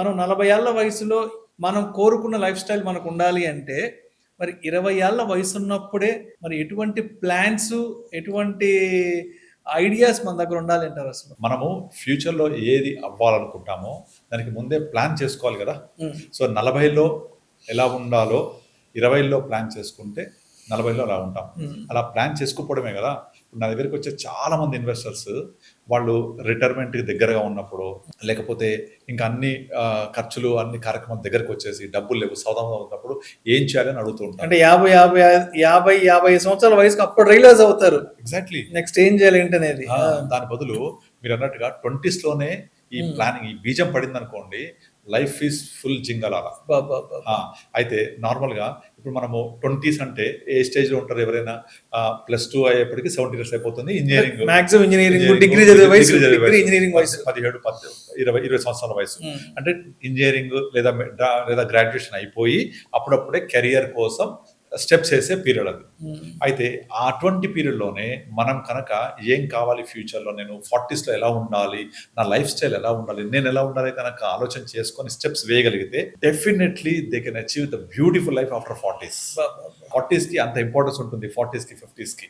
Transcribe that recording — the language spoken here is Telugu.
మనం 40 ఏళ్ల వయసులో మనం కోరుకున్న లైఫ్ స్టైల్ మనకు ఉండాలి అంటే మరి 20 ఏళ్ల వయసున్నప్పుడే మరి ఎటువంటి ప్లాన్స్, ఎటువంటి ఐడియాస్ మన దగ్గర ఉండాలి అంటారు అసలు? మనము ఫ్యూచర్‌లో ఏది అవ్వాలనుకుంటామో దానికి ముందే ప్లాన్ చేసుకోవాలి గదా! సో 40లో ఎలా ఉండాలో 20లో ప్లాన్ చేసుకుంటే 40లో అలా ఉంటాం. అలా ప్లాన్ చేసుకోకపోవడమే గదా! ఇప్పుడు నా దగ్గరికి వచ్చే చాలా మంది ఇన్వెస్టర్స్ వాళ్ళు రిటైర్మెంట్‌కి దగ్గరగా ఉన్నప్పుడు, లేకపోతే ఇంకా అన్ని ఖర్చులు, అన్ని కార్యక్రమాలు దగ్గరకు వచ్చేసి డబ్బులు లేవు, సౌదంగా ఉన్నప్పుడు ఏం చేయాలని అడుగుతూ ఉంటారు. అంటే 50 సంవత్సరాల వయసుకి అప్పుడు రియలైజ్ అవుతారు. ఎగ్జాక్ట్‌లీ. నెక్స్ట్ ఏం చేయాలి ఏంటనేది. దాని బదులు మీరన్నట్టుగా 20స్‌లోనే ఈ ప్లానింగ్, ఈ బీజం పడిందనుకోండి, లైఫ్ ఈజ్ ఫుల్ జింగలాల. అయితే నార్మల్‌గా ఇప్పుడు మనము 20s అంటే ఏ స్టేజ్‌లో ఉంటారు ఎవరైనా? +2 అయ్యేప్పటికి 17 ఇయర్స్ అయిపోతుంది. ఇంజినీరింగ్ మాక్సిమం ఇంజినీరింగ్, డిగ్రీ చదివే వయసు, డిగ్రీ ఇంజినీరింగ్ వయసు 17, 20 సంవత్సరాల వయసు. అంటే ఇంజినీరింగ్ లేదా గ్రాడ్యుయేషన్ అయిపోయి అప్పుడప్పుడే కెరియర్ కోసం స్టెప్స్ వేసే పీరియడ్ అది. అయితే అటువంటి పీరియడ్‌లోనే మనం కనుక ఏం కావాలి ఫ్యూచర్‌లో, నేను 40స్‌లో ఎలా ఉండాలి, నా లైఫ్ స్టైల్ ఎలా ఉండాలి, నేను ఎలా ఉండాలి కనుక ఆలోచన చేసుకొని స్టెప్స్ వేయగలిగితే definitely they can achieve the beautiful life after 40s. 40స్‌కి అంత ఇంపార్టెన్స్ ఉంటుంది, 40స్‌కి 50స్‌కి.